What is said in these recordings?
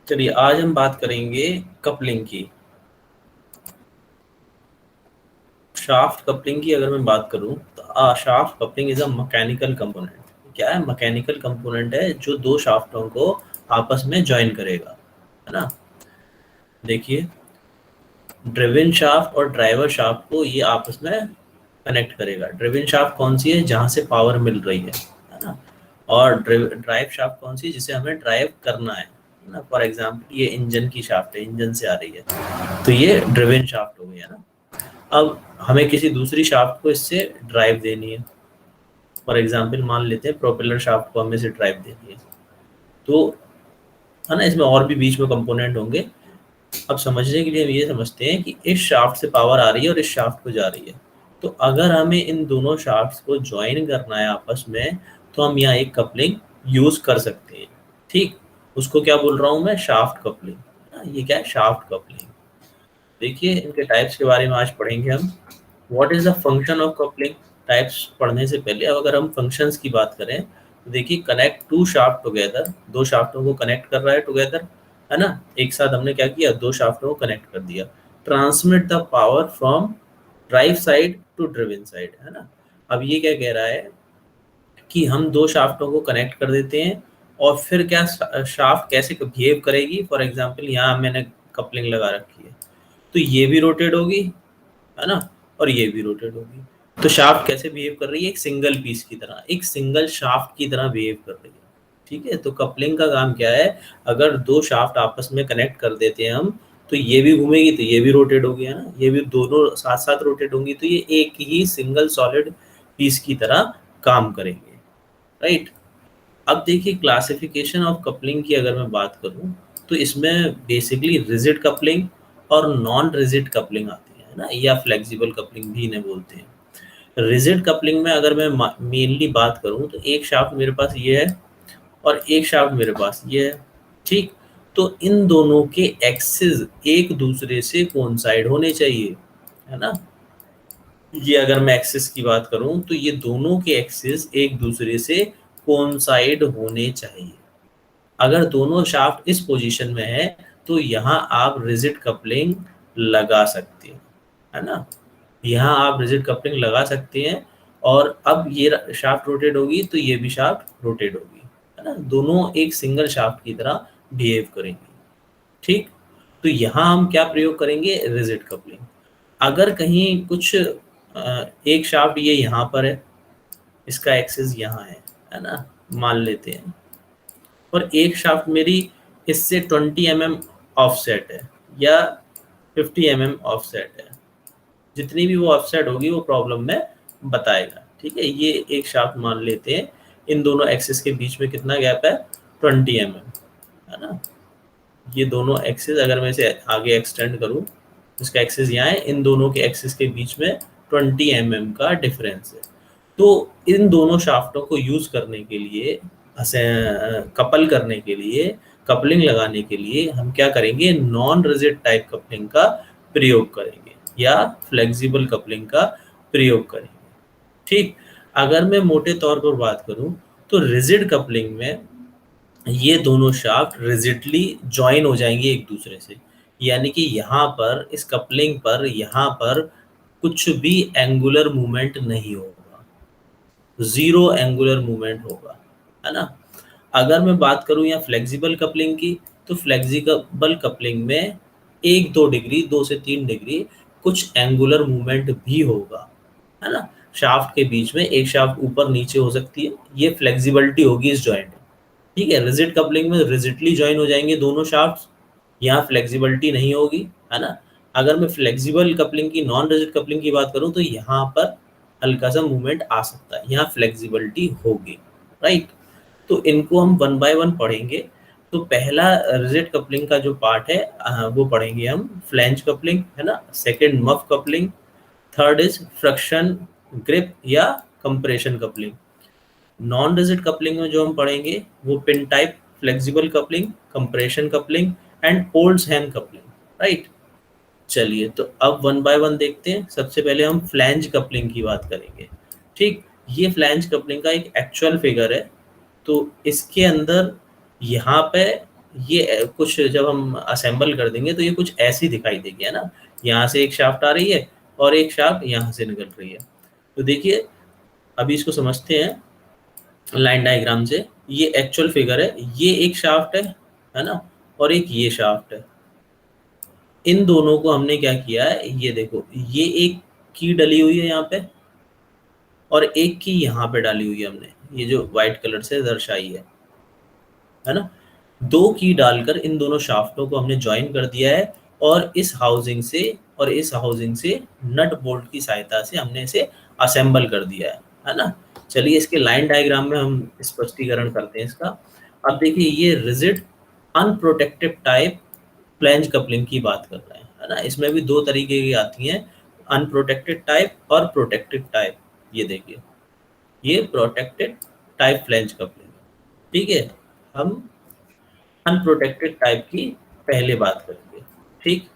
चलिए आज हम बात करेंगे कपलिंग की। शाफ्ट कपलिंग की अगर मैं बात करूं तो shaft coupling is a mechanical component. क्या है? मैकेनिकल कंपोनेंट है जो दो शाफ्टों को आपस में जॉइन करेगा, है ना। देखिए, ड्रिवन शाफ्ट और ड्राइवर शाफ्ट को ये आपस में कनेक्ट करेगा। ड्रिवन शाफ्ट कौन सी है? जहां से पावर मिल रही है ना। और ड्राइव शाफ्ट कौन सी है? जिसे हमें ड्राइव करना है ना। फॉर एग्जाम्पल ये इंजन की शाफ्ट है, इंजन से आ रही है, तो ये ड्रिवन शाफ्ट हो गई है ना। अब हमें किसी दूसरी शाफ्ट को इससे ड्राइव देनी है। फॉर एग्जांपल मान लेते हैं प्रोपेलर शाफ्ट को हमें इसे ड्राइव देनी है, तो है ना, इसमें और भी बीच में कंपोनेंट होंगे। अब समझने के लिए हम ये समझते हैं कि इस शाफ्ट से पावर आ रही है और इस शाफ्ट को जा रही है। तो अगर हमें इन दोनों शाफ्ट्स को ज्वाइन करना है आपस में, तो हम यहाँ एक कपलिंग यूज कर सकते हैं। ठीक, उसको क्या बोल रहा हूँ मैं? Shaft coupling. ये क्या है? Shaft coupling. देखिए, इनके टाइप्स के बारे में आज पढ़ेंगे हम। What is the function of coupling? Types पढ़ने से पहले अब अगर हम फंक्शंस की बात करें तो देखिए, कनेक्ट टू शाफ्ट टुगेदर, दो शाफ्टों को कनेक्ट कर रहा है टुगेदर, है ना। एक साथ हमने क्या किया? दो शाफ्टों को कनेक्ट कर दिया। Transmit the power from drive side to driven side, है ना। अब ये क्या कह रहा है कि हम दो शाफ्टों को कनेक्ट कर देते हैं और फिर क्या शाफ्ट कैसे बिहेव करेगी। फॉर एग्जांपल यहाँ मैंने कपलिंग लगा रखी है, तो ये भी रोटेट होगी, है ना, और ये भी रोटेट होगी। तो शाफ्ट कैसे बिहेव कर रही है? एक सिंगल पीस की तरह, एक सिंगल शाफ्ट की तरह बिहेव कर रही है। ठीक है, तो कपलिंग का काम क्या है? अगर दो शाफ्ट आपस में कनेक्ट कर देते हैं हम, तो ये भी घूमेगी तो ये भी रोटेट होगी, है ना। ये भी दोनों साथ साथ रोटेट होंगी, तो ये एक ही सिंगल सॉलिड पीस की तरह काम करेंगे, राइट। अब देखिए, क्लासिफिकेशन ऑफ कपलिंग की अगर मैं बात करूं तो इसमें बेसिकली रिजिड कपलिंग और नॉन रिजिड कपलिंग आती है ना, या फ्लेक्सिबल कपलिंग भी इन्हें बोलते हैं। रिजिड कपलिंग में अगर मैं मेनली बात करूं तो एक शाफ्ट मेरे पास ये है और एक शाफ्ट मेरे पास ये है। ठीक, तो इन दोनों के एक्सिस एक दूसरे से कोइंसाइड होने चाहिए, है ना। ये अगर मैं एक्सिस की बात करूं तो ये दोनों के एक्सिस एक दूसरे से कोइंसाइड होने चाहिए। अगर दोनों शाफ्ट इस पोजीशन में है तो यहाँ आप रिजिड कपलिंग लगा सकते हैं, है ना। यहाँ आप रिजिड कपलिंग लगा सकते हैं। और अब ये शाफ्ट रोटेट होगी तो ये भी शाफ्ट रोटेट होगी, है ना। दोनों एक सिंगल शाफ्ट की तरह बिहेव करेंगे। ठीक, तो यहाँ हम क्या प्रयोग करेंगे? Rigid coupling. अगर कहीं कुछ एक शाफ्ट ये यहाँ पर है, इसका एक्सिस यहाँ है ना, मान लेते हैं, और एक शाफ्ट मेरी इससे 20 mm ऑफसेट है या 50 mm ऑफसेट है। जितनी भी वो ऑफसेट होगी वो प्रॉब्लम में बताएगा। ठीक है, ये एक शाफ्ट मान लेते हैं, इन दोनों एक्सिस के बीच में कितना गैप है? 20 mm, है ना। ये दोनों एक्सिस अगर मैं इसे आगे एक्सटेंड करूं, इसका एक्सिस यहाँ है, इन दोनों के एक्सिस के बीच में 20 mm का डिफरेंस है। तो इन दोनों शाफ्टों को यूज करने के लिए, कपल करने के लिए, कपलिंग लगाने के लिए हम क्या करेंगे? नॉन रिजिड टाइप कपलिंग का प्रयोग करेंगे या फ्लेक्सिबल कपलिंग का प्रयोग करेंगे। ठीक, अगर मैं मोटे तौर पर बात करूं तो रिजिड कपलिंग में ये दोनों शाफ्ट रिजिडली ज्वाइन हो जाएंगे एक दूसरे से। यानी कि यहाँ पर इस कपलिंग पर यहाँ पर कुछ भी एंगुलर मूवमेंट नहीं होगा, जीरो एंगुलर मूवमेंट होगा, है ना। अगर मैं बात करूं यहाँ फ्लेक्सिबल कपलिंग की, तो फ्लेक्सिबल कपलिंग में 1-2 डिग्री, 2 से 3 डिग्री कुछ एंगुलर मूवमेंट भी होगा, है ना। शाफ्ट के बीच में एक शाफ्ट ऊपर नीचे हो सकती है, ये फ्लेक्सिबिलिटी होगी इस जॉइंट। ठीक है, रिजिड कपलिंग में रिजिडली ज्वाइन हो जाएंगे दोनों शाफ्ट, यहाँ फ्लेक्सिबिलिटी नहीं होगी, है ना। अगर मैं फ्लेक्सिबल कपलिंग की, नॉन रिजिड कपलिंग की बात करूं तो यहाँ पर हल्का सा मूवमेंट आ सकता है, यहाँ फ्लेक्सिबिलिटी होगी, राइट। तो इनको हम वन बाय वन पढ़ेंगे। तो पहला रिजिड कपलिंग का जो पार्ट है वो पढ़ेंगे हम, फ्लैंज कपलिंग, है ना। Second muff coupling, third is friction grip या compression coupling. Non rigid coupling में जो हम पढ़ेंगे वो pin type, flexible coupling, compression coupling and Oldham's coupling, right. चलिए, तो अब वन बाय वन देखते हैं। सबसे पहले हम फ्लैंज कपलिंग की बात करेंगे। ठीक, ये फ्लैंज कपलिंग का एक एक्चुअल फिगर है। तो इसके अंदर यहाँ पे ये कुछ जब हम असेंबल कर देंगे तो ये कुछ ऐसी दिखाई देगी, है ना। यहाँ से एक शाफ्ट आ रही है और एक शाफ्ट यहाँ से निकल रही है। तो देखिए अभी इसको समझते हैं लाइन डायग्राम से। ये एक्चुअल फिगर है, ये एक शाफ्ट है ना, और एक ये शाफ्ट है। इन दोनों को हमने क्या किया है, ये देखो, ये एक की डली हुई है यहाँ पे और एक की यहाँ पे डाली हुई है हमने, ये जो व्हाइट कलर से दर्शाई है ना। दो की डालकर इन दोनों शाफ्टों को हमने ज्वाइन कर दिया है और इस हाउसिंग से और इस हाउसिंग से नट बोल्ट की सहायता से हमने इसे असेंबल कर दिया है ना। चलिए इसके लाइन डायग्राम में हम स्पष्टीकरण करते हैं इसका। अब देखिए ये रिजिड अनप्रोटेक्टिव टाइप फ्लैंज कपलिंग की बात कर रहे हैं, है ना। इसमें भी दो तरीके की आती हैं, अनप्रोटेक्टेड टाइप और प्रोटेक्टेड टाइप। ये देखिए ये प्रोटेक्टेड टाइप फ्लैंज कपलिंग, ठीक है। हम अनप्रोटेक्टेड टाइप की पहले बात करेंगे, ठीक।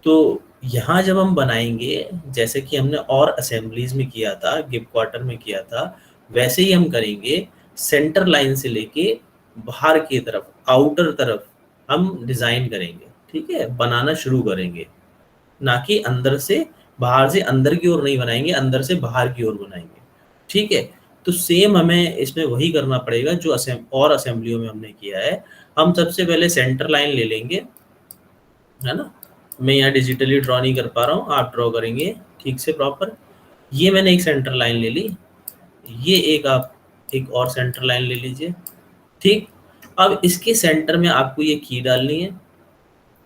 तो यहाँ जब हम बनाएंगे, जैसे कि हमने और असेंबलीज में किया था, गिब क्वार्टर में किया था, वैसे ही हम करेंगे। सेंटर लाइन से लेके बाहर की तरफ, आउटर तरफ हम डिजाइन करेंगे, ठीक है, बनाना शुरू करेंगे। ना कि अंदर से बाहर से अंदर की ओर नहीं बनाएंगे, अंदर से बाहर की ओर बनाएंगे, ठीक है। तो सेम हमें इसमें वही करना पड़ेगा जो और असेंबलियों में हमने किया है। हम सबसे पहले सेंटर लाइन ले लेंगे, है ना। मैं यहाँ डिजिटली ड्रॉ नहीं कर पा रहा हूँ, आप ड्रॉ करेंगे ठीक से प्रॉपर। ये मैंने एक सेंटर लाइन ले ली, ये एक आप एक और सेंटर लाइन ले लीजिए, ठीक। अब इसके सेंटर में आपको ये की डालनी है,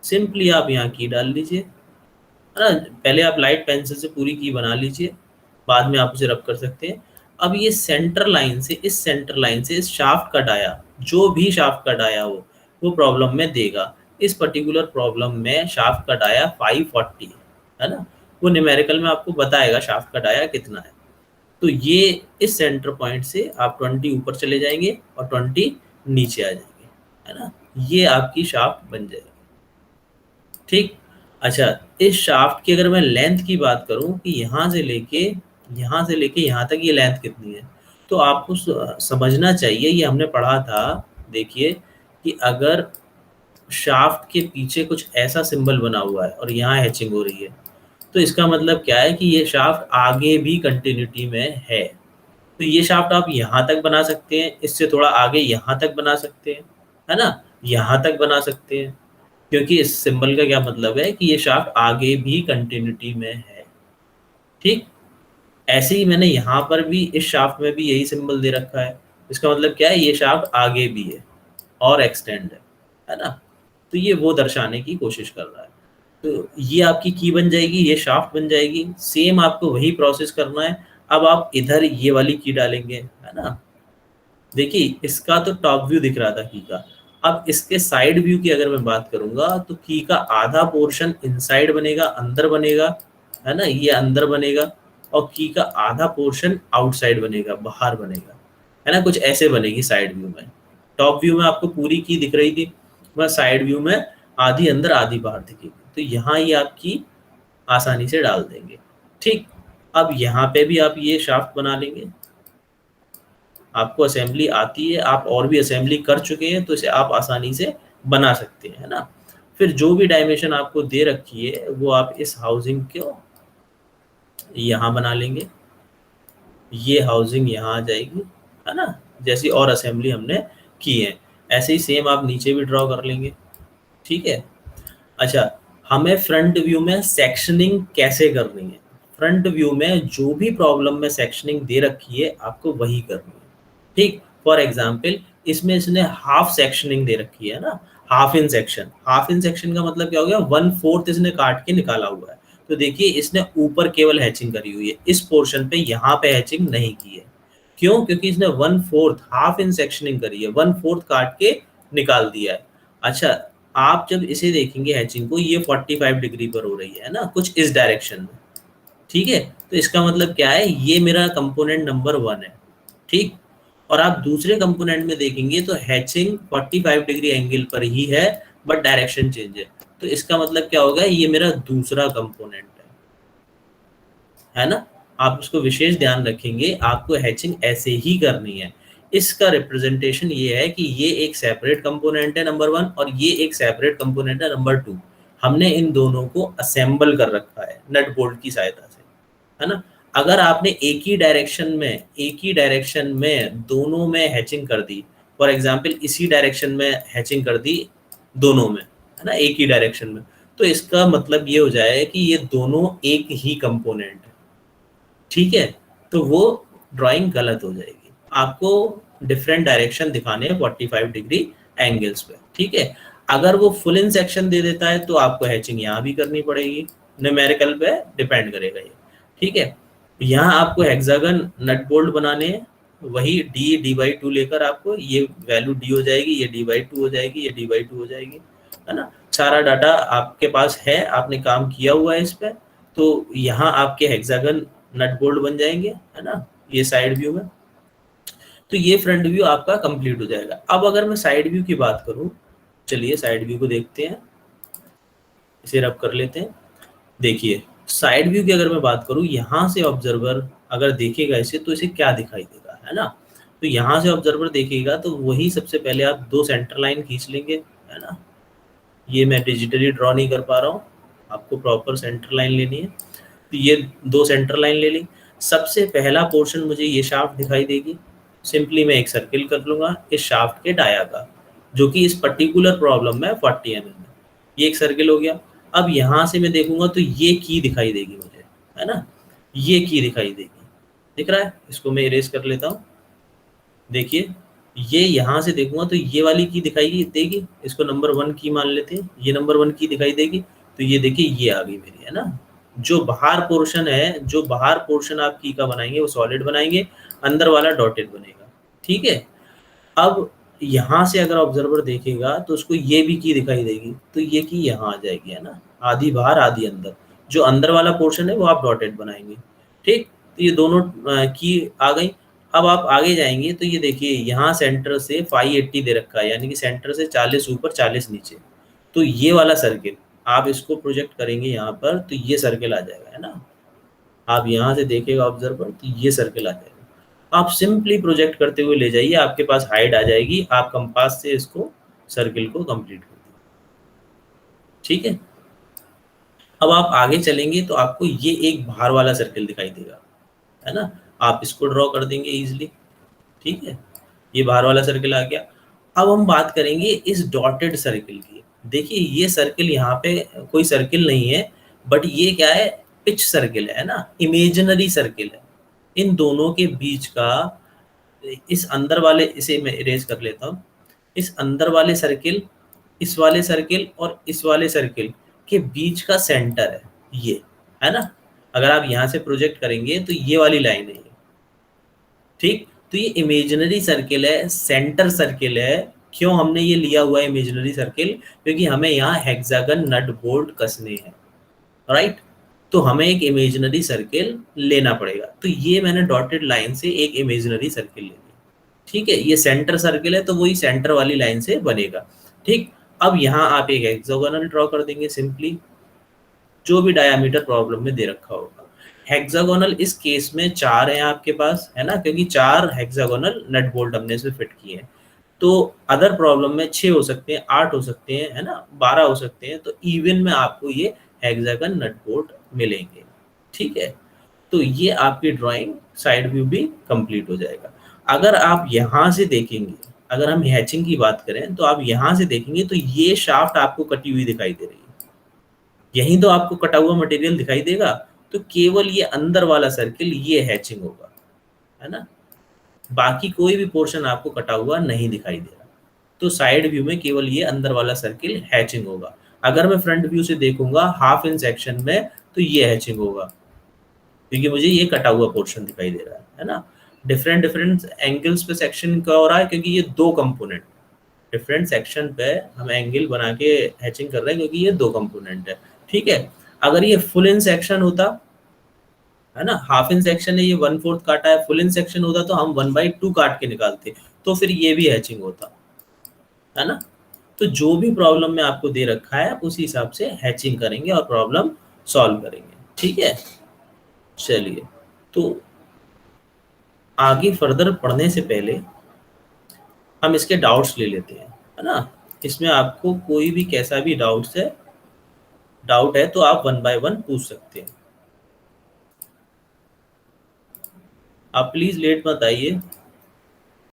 सिंपली आप यहाँ की डाल लीजिए, है ना। पहले आप लाइट पेंसिल से पूरी की बना लीजिए, बाद में आप उसे रब कर सकते हैं। अब ये सेंटर लाइन से इस सेंटर लाइन से इस शाफ्ट का डाया, जो भी शाफ्ट का डाया हो वो प्रॉब्लम में देगा। इस पर्टिकुलर प्रॉब्लम में शाफ्ट का डाया 540 है ना, वो न्यूमेरिकल में आपको बताएगा शाफ्ट का डाया कितना है। तो ये इस सेंटर पॉइंट से आप 20 ऊपर चले जाएंगे और 20 नीचे आ जाएंगे, है ना। ये आपकी शाफ्ट बन जाएगी, ठीक। अच्छा, इस शाफ्ट की अगर मैं लेंथ की बात करूं कि यहाँ से लेके यहाँ तक ये लेंथ कितनी है, तो आपको समझना चाहिए, ये हमने पढ़ा था। देखिए कि अगर शाफ्ट के पीछे कुछ ऐसा सिंबल बना हुआ है और यहाँ हैचिंग हो रही है, तो इसका मतलब क्या है कि ये शाफ्ट आगे भी कंटिन्यूटी में है। तो ये शाफ्ट आप यहाँ तक बना सकते हैं, इससे थोड़ा आगे यहाँ तक बना सकते हैं, है ना, यहाँ तक बना सकते हैं। क्योंकि इस सिंबल का क्या मतलब है कि ये शाफ्ट आगे भी कंटिन्यूटी में है, ठीक। ऐसे ही मैंने यहाँ पर भी इस शाफ्ट में भी यही सिंबल दे रखा है। इसका मतलब क्या है, ये शाफ्ट आगे भी है और एक्सटेंड है ना। तो ये वो दर्शाने की कोशिश कर रहा है। तो ये आपकी की बन जाएगी, ये शाफ्ट बन जाएगी। सेम आपको वही प्रोसेस करना है। अब आप इधर ये वाली की डालेंगे, है ना। देखिए इसका तो टॉप व्यू दिख रहा था की का, अब इसके साइड व्यू की अगर मैं बात करूंगा तो की का आधा पोर्शन इनसाइड बनेगा, अंदर बनेगा, है ना, ये अंदर बनेगा। और की का आधा पोर्शन आउटसाइड बनेगा, बाहर बनेगा, है ना। कुछ ऐसे बनेगी साइड व्यू में। टॉप व्यू में आपको पूरी की दिख रही थी, वह साइड व्यू में आधी अंदर आधी बाहर दिखेगी। तो यहाँ ये आपकी आसानी से डाल देंगे, ठीक। अब यहाँ पे भी आप ये शाफ्ट बना लेंगे। आपको असेंबली आती है, आप और भी असेंबली कर चुके हैं, तो इसे आप आसानी से बना सकते हैं, है ना। फिर जो भी डायमेंशन आपको दे रखी है वो आप इस हाउसिंग को यहाँ बना लेंगे, ये हाउसिंग यहाँ आ जाएगी, है ना। जैसी और असेंबली हमने की है ऐसे ही सेम आप नीचे भी ड्रॉ कर लेंगे, ठीक है। अच्छा, हमें फ्रंट व्यू में सेक्शनिंग कैसे करनी है। फ्रंट व्यू में जो भी प्रॉब्लम में सेक्शनिंग दे रखी है आपको वही करनी है, ठीक। फॉर एग्जाम्पल इसमें इसने हाफ सेक्शनिंग दे रखी है ना, half in section. Half in section का मतलब क्या हो गया, 1/4 इसने काट के निकाला हुआ है। तो देखिए इसने ऊपर केवल हैचिंग करी हुई है, इस पोर्शन पे यहाँ पे हैचिंग नहीं की है। क्यों? क्योंकि इसने 1/4 हाफ इन सेक्शनिंग करी है, 1/4 काट के निकाल दिया है। अच्छा, आप जब इसे देखेंगे हैचिंग को, ये 45 डिग्री पर हो रही है ना, कुछ इस डायरेक्शन में, ठीक है। तो इसका मतलब क्या है, ये मेरा कंपोनेंट नंबर 1 है, ठीक। और आप दूसरे कंपोनेंट में देखेंगे तो हैचिंग 45 डिग्री एंगल पर ही है, बट डायरेक्शन चेंज है। तो इसका मतलब क्या होगा, ये मेरा दूसरा कंपोनेंट है ना। आप उसको विशेष ध्यान रखेंगे, आपको हैचिंग ऐसे ही करनी है। इसका रिप्रेजेंटेशन ये है कि ये एक सेपरेट कंपोनेंट है नंबर 1 और ये एक सेपरेट कंपोनेंट है नंबर 2। हमने इन दोनों को असेंबल कर रखा है नट बोल्ट की सहायता से, है ना। अगर आपने एक ही डायरेक्शन में दोनों में हैचिंग कर दी, फॉर एग्जांपल इसी डायरेक्शन में हैचिंग कर दी दोनों में, है ना, एक ही डायरेक्शन में, तो इसका मतलब ये हो जाए कि ये दोनों एक ही कंपोनेंट है, ठीक है। तो वो ड्राइंग गलत हो जाएगी। आपको डिफरेंट डायरेक्शन दिखाने हैं 45 डिग्री एंगल्स पे, ठीक है। अगर वो फुल इन सेक्शन दे देता है तो आपको हैचिंग यहाँ भी करनी पड़ेगी, न्यूमेरिकल पे डिपेंड करेगा ये, ठीक है। यहाँ आपको हेक्सागन नट बोल्ट बनाने हैं, वही डी/2 लेकर आपको ये वैल्यू डी हो जाएगी, ये डी/2 हो जाएगी, ये डी/2 हो जाएगी, है ना। सारा डाटा आपके पास है, आपने काम किया हुआ है इस पे, तो यहाँ आपके हेक्सागन नट बोल्ट बन जाएंगे, है ना, ये साइड व्यू में। तो ये फ्रंट व्यू आपका कंप्लीट हो जाएगा। अब अगर मैं साइड व्यू की बात करूं, चलिए साइड व्यू को देखते हैं, इसे रब कर लेते हैं। देखिए साइड व्यू की अगर मैं बात करूं, यहाँ से ऑब्जर्वर अगर देखेगा इसे तो इसे क्या दिखाई देगा, है ना। तो यहाँ से ऑब्जर्वर देखेगा तो वही सबसे पहले आप 2 सेंटर लाइन खींच लेंगे, है ना। ये मैं डिजिटली ड्रॉ नहीं कर पा रहा हूँ, आपको प्रॉपर सेंटर लाइन लेनी है। तो ये 2 सेंटर लाइन ले ली। सबसे पहला पोर्शन मुझे ये शाफ्ट दिखाई देगी, सिंपली मैं एक सर्किल कर लूंगा इस शाफ्ट के डाया का, जो कि इस पर्टिकुलर प्रॉब्लम में 40 mm है। ये एक सर्किल हो गया। अब यहाँ से मैं देखूंगा तो ये की दिखाई देगी मुझे, है ना, ये की दिखाई देगी, दिख रहा है। इसको मैं इरेज कर लेता हूँ। देखिए ये यहाँ से देखूंगा तो ये वाली की दिखाई देगी, इसको नंबर 1 की मान लेते हैं, ये नंबर 1 की दिखाई देगी। तो ये देखिए ये आ गई मेरी, है ना। जो बाहर पोर्शन है, जो बाहर पोर्शन आप की का बनाएंगे वो सॉलिड बनाएंगे, अंदर वाला डॉटेड बनेगा, ठीक है। अब यहाँ से अगर ऑब्जर्वर देखेगा तो उसको ये भी की दिखाई देगी, तो ये की यहाँ आ जाएगी, है ना, आधी बाहर आधी अंदर। जो अंदर वाला पोर्शन है वो आप डॉटेड बनाएंगे, ठीक। तो ये दोनों की आ गई। अब आप आगे जाएंगे तो ये देखिए यहाँ सेंटर से 580 दे रखा है, यानी कि सेंटर से 40 ऊपर 40 नीचे। तो ये वाला सर्किल आप इसको प्रोजेक्ट करेंगे यहाँ पर तो ये सर्किल आ जाएगा, है ना। आप यहाँ से देखेगा ऑब्जर्वर तो ये सर्किल आ जाएगा। आप सिंपली प्रोजेक्ट करते हुए ले जाइए, आपके पास हाइट आ जाएगी, आप कंपास से इसको सर्किल को कंप्लीट कर दीजिए, ठीक है। अब आप आगे चलेंगे तो आपको ये एक बाहर वाला सर्किल दिखाई देगा, है ना। आप इसको ड्रॉ कर देंगे इजिली, ठीक है। ये बाहर वाला सर्किल आ गया। अब हम बात करेंगे इस डॉटेड सर्किल की। देखिए ये सर्किल यहाँ पे कोई सर्किल नहीं है, बट ये क्या है, पिच सर्किल है ना, इमेजिनरी सर्किल है। इन दोनों के बीच का इस अंदर वाले, इसे मैं इरेज कर लेता हूँ, इस अंदर वाले सर्किल, इस वाले सर्किल और इस वाले सर्किल के बीच का सेंटर है ये, है ना। अगर आप यहाँ से प्रोजेक्ट करेंगे तो ये वाली लाइन है ये, ठीक। तो ये इमेजिनरी सर्किल है, सेंटर सर्किल है। क्यों हमने ये लिया हुआ है इमेजिनरी सर्किल, क्योंकि हमें यहाँ हेक्सागन नट बोल्ट कसने हैं, राइट। तो हमें एक इमेजिनरी सर्किल लेना पड़ेगा। तो ये मैंने डॉटेड लाइन से एक इमेजिनरी सर्किल ले ली, ठीक है। ये सेंटर सर्किल है तो वही सेंटर वाली लाइन से बनेगा, ठीक। अब यहाँ आप एक हेक्सागोनल ड्रॉ कर देंगे सिंपली, जो भी डायामीटर प्रॉब्लम में दे रखा होगा। हेक्सागोनल इस केस में 4 है आपके पास, है ना, क्योंकि 4 हेक्सागोनल नट बोल्ट हमने इसमें फिट किए हैं। तो अदर प्रॉब्लम में 6 हो सकते हैं, 8 हो सकते हैं, है ना, 12 हो सकते हैं। तो इवन में आपको ये हेक्सागन नट बोल्ट मिलेंगे, ठीक है। तो ये आपकी ड्राइंग साइड व्यू भी कंप्लीट हो जाएगा। अगर आप यहाँ से देखेंगे, अगर हम हैचिंग की बात करें तो आप यहाँ से देखेंगे तो ये शाफ्ट आपको कटी हुई दिखाई दे रही है, यहीं तो आपको कटा हुआ मटेरियल दिखाई देगा। तो केवल ये अंदर वाला सर्किल ये हैचिंग होगा, है ना, बाकी कोई भी पोर्शन आपको कटा हुआ नहीं दिखाई दे रहा। तो साइड व्यू में केवल ये अंदर वाला सर्किल हैचिंग होगा। अगर मैं फ्रंट व्यू से देखूंगा हाफ इन सेक्शन में तो ये हैचिंग होगा, क्योंकि मुझे ये कटा हुआ पोर्शन दिखाई दे रहा है ना। डिफरेंट डिफरेंट एंगल्स पे सेक्शन का हो रहा है, क्योंकि ये 2 कंपोनेंट डिफरेंट सेक्शन पे हम एंगल बना के हैचिंग कर रहे हैं, क्योंकि ये 2 कंपोनेंट है, ठीक है। अगर ये फुल इन सेक्शन होता, है ना, हाफ इन सेक्शन है, ये 1/4 काटा है, फुल इन सेक्शन होता तो हम 1/2 काट के निकालते, तो फिर ये भी हैचिंग होता, है ना। तो जो भी प्रॉब्लम में आपको दे रखा है उसी हिसाब से हैचिंग करेंगे और प्रॉब्लम सॉल्व करेंगे, ठीक है। चलिए, तो आगे फर्दर पढ़ने से पहले हम इसके डाउट्स ले लेते हैं, है ना। इसमें आपको कोई भी कैसा भी डाउट है तो आप वन बाय वन पूछ सकते हैं। आप प्लीज लेट मत आइए।